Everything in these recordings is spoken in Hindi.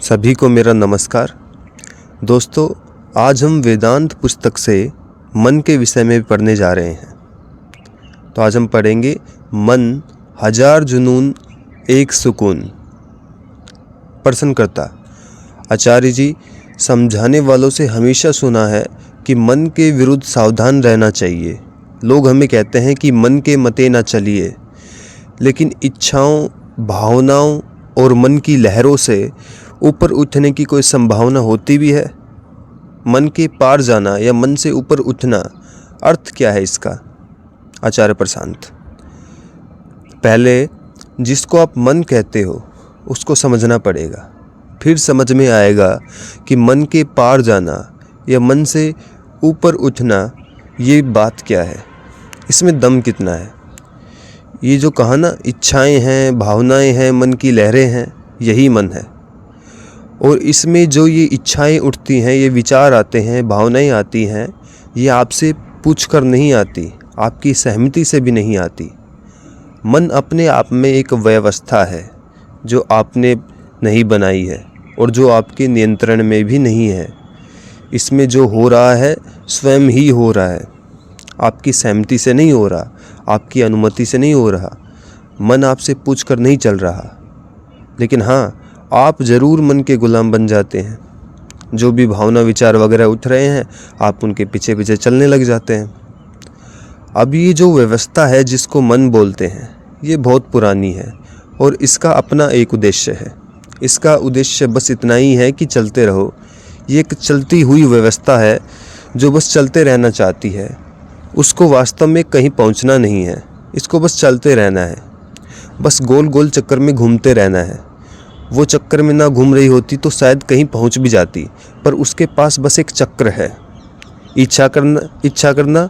सभी को मेरा नमस्कार। दोस्तों, आज हम वेदांत पुस्तक से मन के विषय में पढ़ने जा रहे हैं। तो आज हम पढ़ेंगे मन हजार जुनून एक सुकून। प्रश्नकर्ता आचार्य जी, समझाने वालों से हमेशा सुना है कि मन के विरुद्ध सावधान रहना चाहिए। लोग हमें कहते हैं कि मन के मते ना चलिए, लेकिन इच्छाओं, भावनाओं और मन की लहरों से ऊपर उठने की कोई संभावना होती भी है। मन के पार जाना या मन से ऊपर उठना, अर्थ क्या है इसका? आचार्य प्रशांत, पहले जिसको आप मन कहते हो उसको समझना पड़ेगा, फिर समझ में आएगा कि मन के पार जाना या मन से ऊपर उठना ये बात क्या है, इसमें दम कितना है। ये जो कहा ना, इच्छाएं हैं, भावनाएं हैं, मन की लहरें हैं, यही मन है। और इसमें जो ये इच्छाएं उठती हैं, ये विचार आते हैं, भावनाएं आती हैं, ये आपसे पूछकर नहीं आती, आपकी सहमति से भी नहीं आती। मन अपने आप में एक व्यवस्था है जो आपने नहीं बनाई है और जो आपके नियंत्रण में भी नहीं है। इसमें जो हो रहा है स्वयं ही हो रहा है, आपकी सहमति से नहीं हो रहा, आपकी अनुमति से नहीं हो रहा। मन आपसे पूछकर नहीं चल रहा, लेकिन हाँ, आप ज़रूर मन के गुलाम बन जाते हैं। जो भी भावना, विचार वगैरह उठ रहे हैं, आप उनके पीछे पीछे चलने लग जाते हैं। अब ये जो व्यवस्था है जिसको मन बोलते हैं, ये बहुत पुरानी है और इसका अपना एक उद्देश्य है। इसका उद्देश्य बस इतना ही है कि चलते रहो। ये एक चलती हुई व्यवस्था है जो बस चलते रहना चाहती है। उसको वास्तव में कहीं पहुंचना नहीं है, इसको बस चलते रहना है, बस गोल गोल चक्कर में घूमते रहना है। वो चक्कर में ना घूम रही होती तो शायद कहीं पहुंच भी जाती, पर उसके पास बस एक चक्र है। इच्छा करना,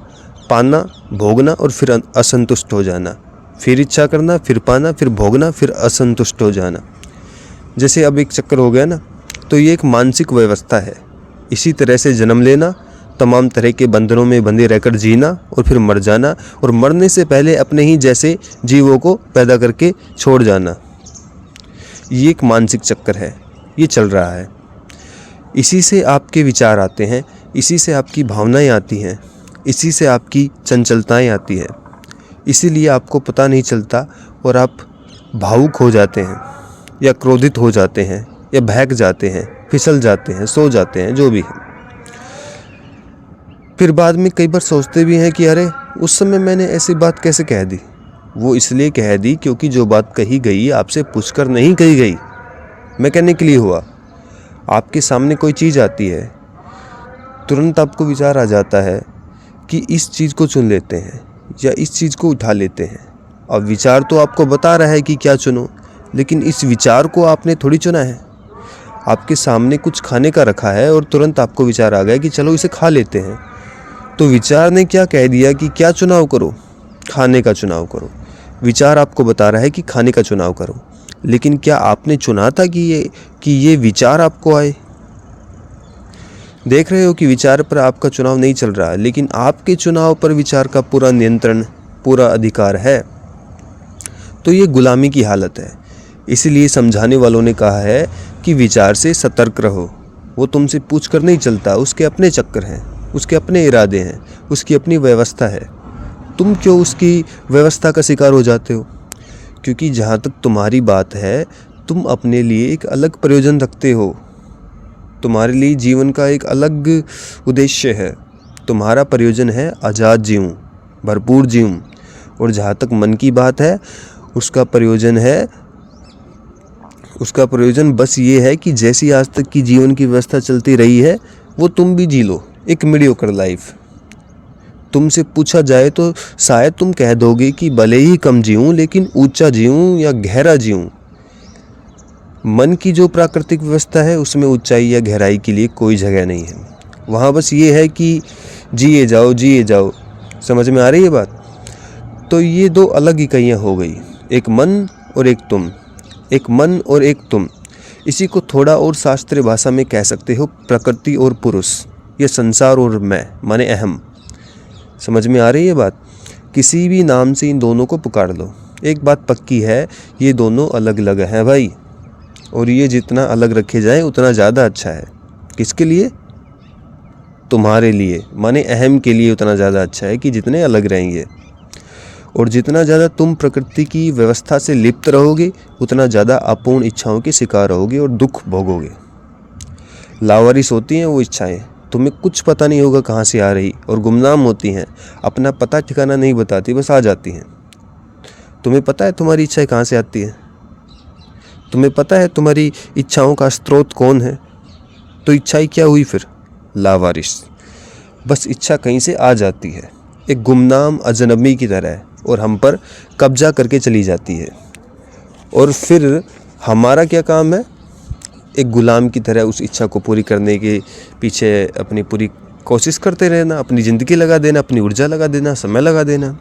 पाना, भोगना और फिर असंतुष्ट हो जाना, फिर इच्छा करना, फिर पाना, फिर भोगना, फिर असंतुष्ट हो जाना। जैसे अब एक चक्कर हो गया ना, तो ये एक मानसिक व्यवस्था है। इसी तरह से जन्म लेना, तमाम तरह के बंधनों में बंधे रहकर जीना और फिर मर जाना, और मरने से पहले अपने ही जैसे जीवों को पैदा करके छोड़ जाना। ये एक मानसिक चक्कर है, ये चल रहा है। इसी से आपके विचार आते हैं, इसी से आपकी भावनाएं आती हैं, इसी से आपकी चंचलताएं आती हैं। इसीलिए आपको पता नहीं चलता और आप भावुक हो जाते हैं या क्रोधित हो जाते हैं या बहक जाते हैं, फिसल जाते हैं, सो जाते हैं, जो भी है। फिर बाद में कई बार सोचते भी हैं कि अरे, उस समय मैंने ऐसी बात कैसे कह दी। वो इसलिए कह दी क्योंकि जो बात कही गई आपसे पूछकर नहीं कही गई। मैं कहने के लिए हुआ। आपके सामने कोई चीज़ आती है, तुरंत आपको विचार आ जाता है कि इस चीज़ को चुन लेते हैं या इस चीज़ को उठा लेते हैं। अब विचार तो आपको बता रहा है कि क्या चुनो, लेकिन इस विचार को आपने थोड़ी चुना है। आपके सामने कुछ खाने का रखा है और तुरंत आपको विचार आ गया कि चलो इसे खा लेते हैं। तो विचार ने क्या कह दिया कि क्या चुनाव करो? खाने का चुनाव करो। विचार आपको बता रहा है कि खाने का चुनाव करो, लेकिन क्या आपने चुना था कि ये विचार आपको आए? देख रहे हो कि विचार पर आपका चुनाव नहीं चल रहा है, लेकिन आपके चुनाव पर विचार का पूरा नियंत्रण, पूरा अधिकार है। तो ये गुलामी की हालत है। इसीलिए समझाने वालों ने कहा है कि विचार से सतर्क रहो। वो तुमसे पूछ कर नहीं चलता, उसके अपने चक्कर हैं, उसके अपने इरादे हैं, उसकी अपनी व्यवस्था है। तुम क्यों उसकी व्यवस्था का शिकार हो जाते हो? क्योंकि जहाँ तक तुम्हारी बात है, तुम अपने लिए एक अलग प्रयोजन रखते हो। तुम्हारे लिए जीवन का एक अलग उद्देश्य है। तुम्हारा प्रयोजन है आज़ाद जीऊँ, भरपूर जीऊँ। और जहाँ तक मन की बात है, उसका प्रयोजन बस ये है कि जैसी आज तक की जीवन की व्यवस्था चलती रही है, वो तुम भी जी लो, एक मीडियोकर लाइफ। तुमसे पूछा जाए तो शायद तुम कह दोगे कि भले ही कम जीऊँ, लेकिन ऊंचा जीऊँ या गहरा जीऊँ। मन की जो प्राकृतिक व्यवस्था है, उसमें ऊंचाई या गहराई के लिए कोई जगह नहीं है। वहाँ बस ये है कि जिए जाओ। समझ में आ रही है बात? तो ये दो अलग इकाइयाँ हो गई, एक मन और एक तुम, एक मन और एक तुम। इसी को थोड़ा और शास्त्रीय भाषा में कह सकते हो प्रकृति और पुरुष, या संसार और मैं, माने अहम। समझ में आ रही है बात? किसी भी नाम से इन दोनों को पुकार लो। एक बात पक्की है, ये दोनों अलग अलग हैं भाई। और ये जितना अलग रखे जाए उतना ज़्यादा अच्छा है। किसके लिए? तुम्हारे लिए, माने अहम के लिए उतना ज़्यादा अच्छा है कि जितने अलग रहेंगे। और जितना ज़्यादा तुम प्रकृति की व्यवस्था से लिप्त रहोगे उतना ज़्यादा अपूर्ण इच्छाओं के शिकार रहोगे और दुख भोगोगे। लावारिस होती हैं वो इच्छाएं, तुम्हें कुछ पता नहीं होगा कहाँ से आ रही, और गुमनाम होती हैं, अपना पता ठिकाना नहीं बताती, बस आ जाती हैं। तुम्हें पता है तुम्हारी इच्छाएं कहाँ से आती हैं? तुम्हें पता है तुम्हारी इच्छाओं का स्रोत कौन है? तो इच्छाएं क्या हुई फिर? लावारिस। बस इच्छा कहीं से आ जाती है, एक गुमनाम अजनबी की तरह है, और हम पर कब्जा करके चली जाती है। और फिर हमारा क्या काम है? एक गुलाम की तरह उस इच्छा को पूरी करने के पीछे अपनी पूरी कोशिश करते रहना, अपनी ज़िंदगी लगा देना, अपनी ऊर्जा लगा देना, समय लगा देना।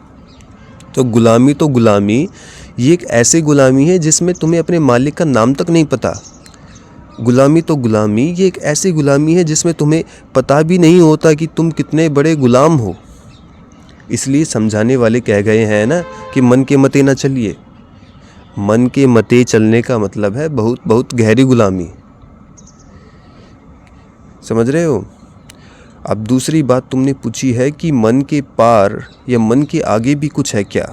तो गुलामी ये एक ऐसी गुलामी है जिसमें तुम्हें अपने मालिक का नाम तक नहीं पता। गुलामी ये एक ऐसी गुलामी है जिसमें तुम्हें पता भी नहीं होता कि तुम कितने बड़े गुलाम हो। इसलिए समझाने वाले कह गए हैं ना कि मन के मते ना चलिए। मन के मते चलने का मतलब है बहुत बहुत गहरी गुलामी। समझ रहे हो? अब दूसरी बात तुमने पूछी है कि मन के पार या मन के आगे भी कुछ है क्या?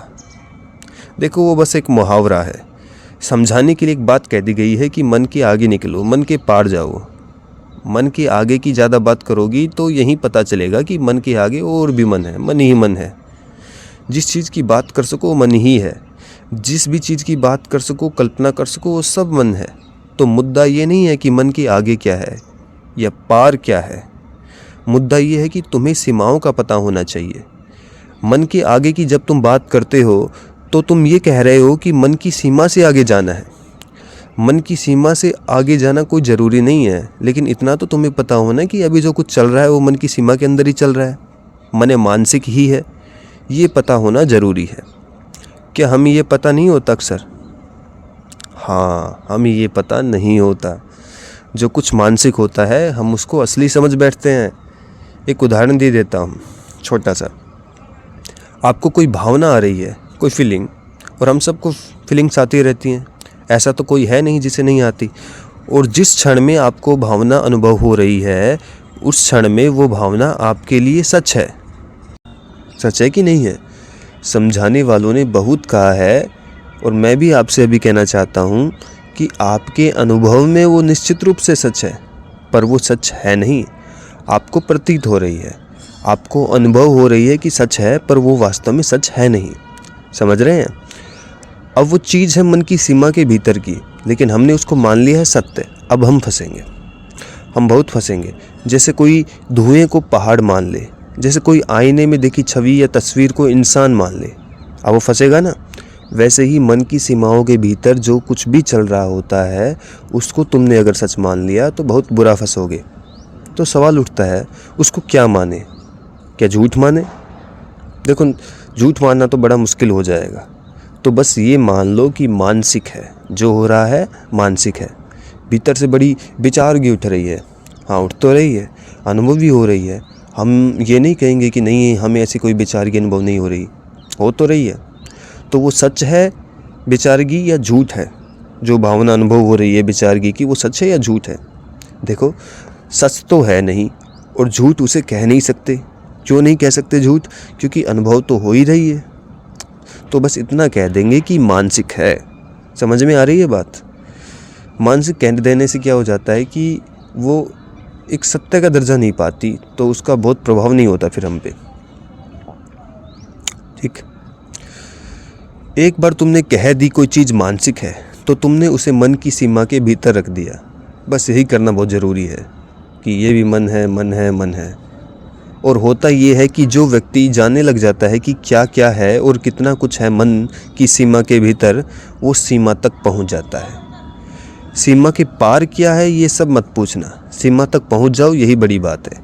देखो, वो बस एक मुहावरा है। समझाने के लिए एक बात कह दी गई है कि मन के आगे निकलो, मन के पार जाओ। मन के आगे की ज़्यादा बात करोगी तो यहीं पता चलेगा कि मन के आगे और भी मन है, मन ही मन है। जिस चीज़ की बात कर सको मन ही है, जिस भी चीज़ की बात कर सको, कल्पना कर सको, वो सब मन है। तो मुद्दा ये नहीं है कि मन के आगे क्या है या पार क्या है। मुद्दा ये है कि तुम्हें सीमाओं का पता होना चाहिए। मन के आगे की जब तुम बात करते हो तो तुम ये कह रहे हो कि मन की सीमा से आगे जाना है। मन की सीमा से आगे जाना कोई ज़रूरी नहीं है, लेकिन इतना तो तुम्हें पता होना कि अभी जो कुछ चल रहा है वो मन की सीमा के अंदर ही चल रहा है, मन मानसिक ही है। ये पता होना ज़रूरी है। क्या हमें ये पता नहीं होता अक्सर? हाँ, हमें ये पता नहीं होता। जो कुछ मानसिक होता है हम उसको असली समझ बैठते हैं। एक उदाहरण दे देता हूँ छोटा सा। आपको कोई भावना आ रही है, कोई फीलिंग, और हम सबको फीलिंग्स आती रहती हैं, ऐसा तो कोई है नहीं जिसे नहीं आती। और जिस क्षण में आपको भावना अनुभव हो रही है उस क्षण में वो भावना आपके लिए सच है। सच है कि नहीं है? समझाने वालों ने बहुत कहा है, और मैं भी आपसे अभी कहना चाहता हूँ कि आपके अनुभव में वो निश्चित रूप से सच है, पर वो सच है नहीं। आपको प्रतीत हो रही है, आपको अनुभव हो रही है कि सच है, पर वो वास्तव में सच है नहीं। समझ रहे हैं? अब वो चीज़ है मन की सीमा के भीतर की, लेकिन हमने उसको मान लिया है सत्य। अब हम फंसेंगे, हम बहुत फंसेंगे। जैसे कोई धुएं को पहाड़ मान ले, जैसे कोई आईने में देखी छवि या तस्वीर को इंसान मान ले, अब वो फंसेगा ना। वैसे ही मन की सीमाओं के भीतर जो कुछ भी चल रहा होता है उसको तुमने अगर सच मान लिया तो बहुत बुरा फंसोगे। तो सवाल उठता है उसको क्या माने? क्या झूठ माने? देखो, झूठ मानना तो बड़ा मुश्किल हो जाएगा। तो बस ये मान लो कि मानसिक है, जो हो रहा है मानसिक है। भीतर से बड़ी विचारगी उठ रही है। हाँ, उठ तो रही है, अनुभव भी हो रही है। हम ये नहीं कहेंगे कि नहीं, हमें ऐसी कोई विचारगी अनुभव नहीं हो रही, हो तो रही है। तो वो सच है विचारगी या झूठ है? जो भावना अनुभव हो रही है विचारगी की, वो सच है या झूठ है? देखो, सच तो है नहीं, और झूठ उसे कह नहीं सकते। क्यों नहीं कह सकते झूठ? क्योंकि अनुभव तो हो ही रही है। तो बस इतना कह देंगे कि मानसिक है। समझ में आ रही है बात? मानसिक कह देने से क्या हो जाता है कि वो एक सत्य का दर्जा नहीं पाती, तो उसका बहुत प्रभाव नहीं होता फिर हम पे। ठीक, एक बार तुमने कह दी कोई चीज़ मानसिक है तो तुमने उसे मन की सीमा के भीतर रख दिया। बस यही करना बहुत ज़रूरी है कि ये भी मन है, मन है, मन है। और होता ये है कि जो व्यक्ति जानने लग जाता है कि क्या क्या है और कितना कुछ है मन की सीमा के भीतर, वो सीमा तक पहुंच जाता है। सीमा के पार क्या है ये सब मत पूछना, सीमा तक पहुंच जाओ, यही बड़ी बात है।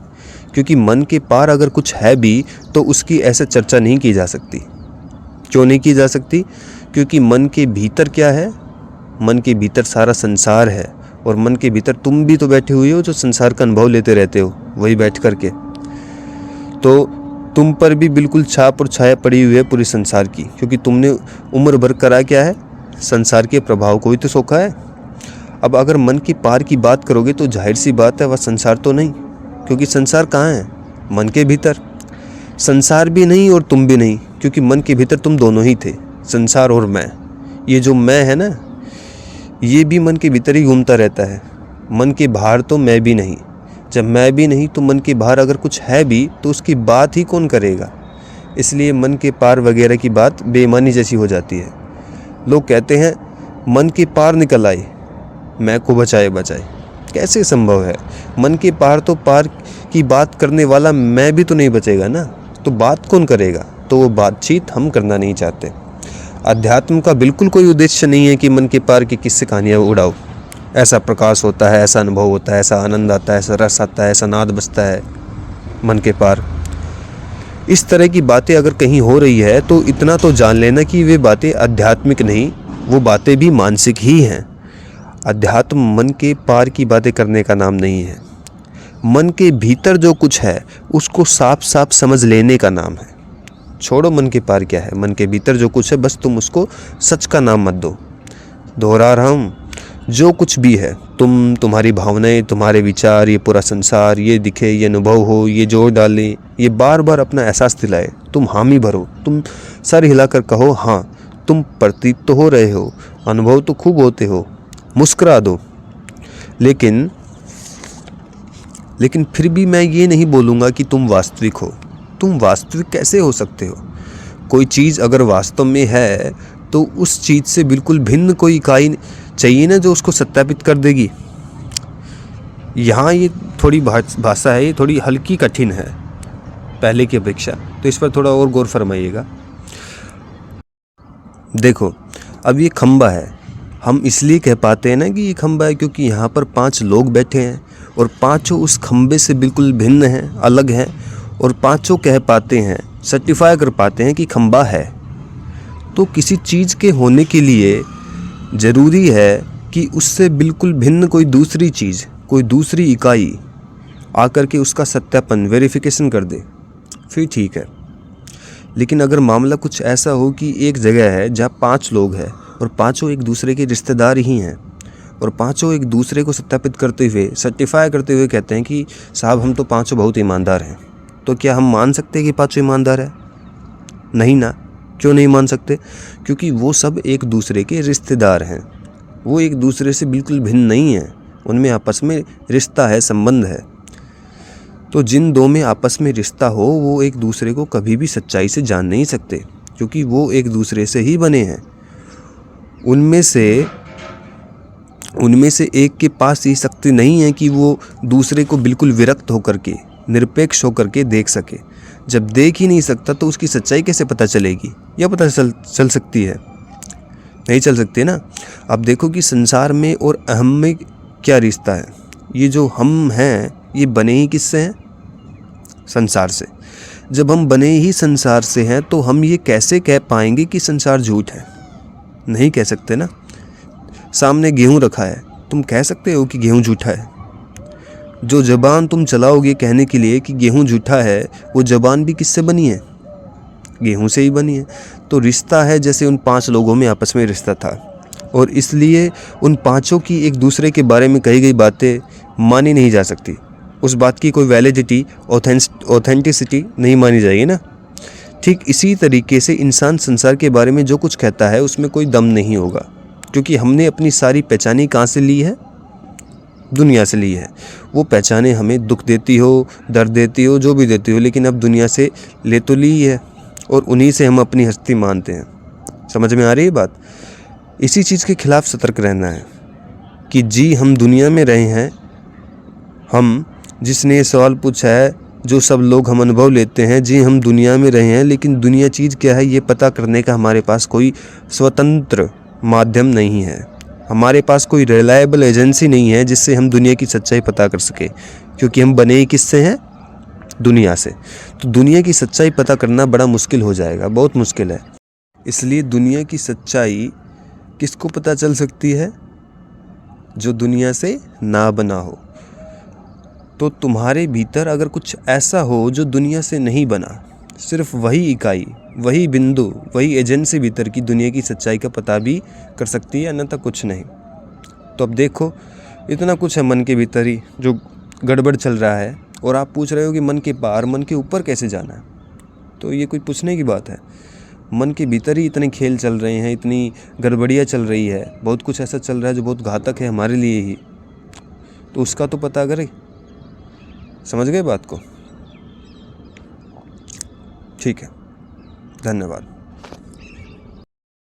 क्योंकि मन के पार अगर कुछ है भी तो उसकी ऐसे चर्चा नहीं की जा सकती। क्यों नहीं की जा सकती? क्योंकि मन के भीतर क्या है? मन के भीतर सारा संसार है, और मन के भीतर तुम भी तो बैठे हुए हो जो संसार का अनुभव लेते रहते हो वही बैठ करके। तो तुम पर भी बिल्कुल छाप और छाया पड़ी हुई है पूरी संसार की, क्योंकि तुमने उम्र भर करा क्या है? संसार के प्रभाव को ही तो सोखा है। अब अगर मन के पार की बात करोगे तो जाहिर सी बात है वह संसार तो नहीं, क्योंकि संसार कहाँ है? मन के भीतर। संसार भी नहीं और तुम भी नहीं, क्योंकि मन के भीतर तुम दोनों ही थे, संसार और मैं। ये जो मैं है ना, ये भी मन के भीतर ही घूमता रहता है। मन के बाहर तो मैं भी नहीं। जब मैं भी नहीं तो मन के बाहर अगर कुछ है भी तो उसकी बात ही कौन करेगा? इसलिए मन के पार वगैरह की बात बेईमानी जैसी हो जाती है। लोग कहते हैं मन के पार निकल आए, मैं को बचाए बचाए। कैसे संभव है? मन के पार तो पार की बात करने वाला मैं भी तो नहीं बचेगा ना, तो बात कौन करेगा? तो वो बातचीत हम करना नहीं चाहते। अध्यात्म का बिल्कुल कोई उद्देश्य नहीं है कि मन के पार की किस्से कहानियाँ उड़ाओ। ऐसा प्रकाश होता है, ऐसा अनुभव होता है, ऐसा आनंद आता है, ऐसा रस आता है, ऐसा नाद बजता है मन के पार। इस तरह की बातें अगर कहीं हो रही है तो इतना तो जान लेना कि वे बातें आध्यात्मिक नहीं, वो बातें भी मानसिक ही हैं। अध्यात्म मन के पार की बातें करने का नाम नहीं है। मन के भीतर जो कुछ है उसको साफ साफ समझ लेने का नाम है। छोड़ो मन के पार क्या है, मन के भीतर जो कुछ है बस तुम उसको सच का नाम मत दो। दोहरा रहा हूँ, जो कुछ भी है, तुम, तुम्हारी भावनाएं, तुम्हारे विचार, ये पूरा संसार, ये दिखे, ये अनुभव हो, ये जोर डाले, ये बार बार अपना एहसास दिलाए, तुम हामी भरो, तुम सर हिलाकर कहो हाँ, तुम प्रतीत तो हो रहे हो, अनुभव तो खूब होते हो, मुस्कुरा दो। लेकिन फिर भी मैं ये नहीं बोलूँगा कि तुम वास्तविक हो। तुम वास्तविक कैसे हो सकते हो? कोई चीज़ अगर वास्तव में है तो उस चीज़ से बिल्कुल भिन्न कोई इकाई चाहिए ना जो उसको सत्यापित कर देगी। यहाँ ये थोड़ी भाषा है, ये थोड़ी हल्की कठिन है पहले की अपेक्षा, तो इस पर थोड़ा और गौर फरमाइएगा। देखो, अब ये खंबा है, हम इसलिए कह पाते हैं ना कि ये खंबा है क्योंकि यहाँ पर 5 लोग बैठे हैं और पांचों उस खंबे से बिल्कुल भिन्न हैं, अलग हैं, और पांचों कह पाते हैं, सर्टिफाई कर पाते हैं कि खंबा है। तो किसी चीज़ के होने के लिए ज़रूरी है कि उससे बिल्कुल भिन्न कोई दूसरी चीज़, कोई दूसरी इकाई आकर के उसका सत्यापन, वेरिफिकेशन कर दे, फिर ठीक है। लेकिन अगर मामला कुछ ऐसा हो कि एक जगह है जहाँ 5 लोग हैं और पांचों एक दूसरे के रिश्तेदार ही हैं और पांचों एक दूसरे को सत्यापित करते हुए, सर्टिफाई करते हुए कहते हैं कि साहब हम तो पांचों बहुत ईमानदार हैं, तो क्या हम मान सकते हैं कि पांचों ईमानदार हैं? नहीं ना। क्यों नहीं मान सकते? क्योंकि वो सब एक दूसरे के रिश्तेदार हैं, वो एक दूसरे से बिल्कुल भिन्न नहीं हैं, उनमें आपस में रिश्ता है, संबंध है। तो जिन दो में आपस में रिश्ता हो वो एक दूसरे को कभी भी सच्चाई से जान नहीं सकते, क्योंकि वो एक दूसरे से ही बने हैं। उनमें से एक के पास ये शक्ति नहीं है कि वो दूसरे को बिल्कुल विरक्त होकर के, निरपेक्ष होकर के देख सके। जब देख ही नहीं सकता तो उसकी सच्चाई कैसे पता चलेगी? या पता चल सकती है? नहीं चल सकती ना। अब देखो कि संसार में और अहम में क्या रिश्ता है। ये जो हम हैं ये बने ही किससे हैं? संसार से। जब हम बने ही संसार से हैं तो हम ये कैसे कह पाएंगे कि संसार झूठ है? नहीं कह सकते ना। सामने गेहूं रखा है, तुम कह सकते हो कि गेहूं झूठा है? जो ज़बान तुम चलाओगे कहने के लिए कि गेहूं झूठा है, वो ज़बान भी किससे बनी है? गेहूं से ही बनी है। तो रिश्ता है जैसे उन 5 लोगों में आपस में रिश्ता था, और इसलिए उन पांचों की एक दूसरे के बारे में कही गई बातें मानी नहीं जा सकती। उस बात की कोई वैलिडिटी, ऑथेंटिसिटी नहीं मानी जाएगी ना। ठीक इसी तरीके से इंसान संसार के बारे में जो कुछ कहता है उसमें कोई दम नहीं होगा, क्योंकि हमने अपनी सारी पहचानी कहाँ से ली है? दुनिया से ली है। वो पहचाने हमें दुख देती हो, दर्द देती हो, जो भी देती हो, लेकिन अब दुनिया से ले तो ली है और उन्हीं से हम अपनी हस्ती मानते हैं। समझ में आ रही है बात? इसी चीज़ के खिलाफ सतर्क रहना है कि जी हम दुनिया में रहे हैं। हम, जिसने ये सवाल पूछा है, जो सब लोग हम अनुभव लेते हैं, जी हम दुनिया में रहे हैं, लेकिन दुनिया चीज़ क्या है ये पता करने का हमारे पास कोई स्वतंत्र माध्यम नहीं है। हमारे पास कोई रिलायबल एजेंसी नहीं है जिससे हम दुनिया की सच्चाई पता कर सके, क्योंकि हम बने ही किससे हैं? दुनिया से। तो दुनिया की सच्चाई पता करना बड़ा मुश्किल हो जाएगा, बहुत मुश्किल है। इसलिए दुनिया की सच्चाई किसको पता चल सकती है? जो दुनिया से ना बना हो। तो तुम्हारे भीतर अगर कुछ ऐसा हो जो दुनिया से नहीं बना, सिर्फ वही इकाई, वही बिंदु, वही एजेंसी भीतर की दुनिया की सच्चाई का पता भी कर सकती है, अन्यथा कुछ नहीं। तो अब देखो, इतना कुछ है मन के भीतर ही जो गड़बड़ चल रहा है, और आप पूछ रहे हो कि मन के बाहर, मन के ऊपर कैसे जाना है। तो ये कोई पूछने की बात है? मन के भीतर ही इतने खेल चल रहे हैं, इतनी गड़बड़ियाँ चल रही है, बहुत कुछ ऐसा चल रहा है जो बहुत घातक है हमारे लिए ही। तो उसका तो पता करें। समझ गए बात को? ठीक है, धन्यवाद।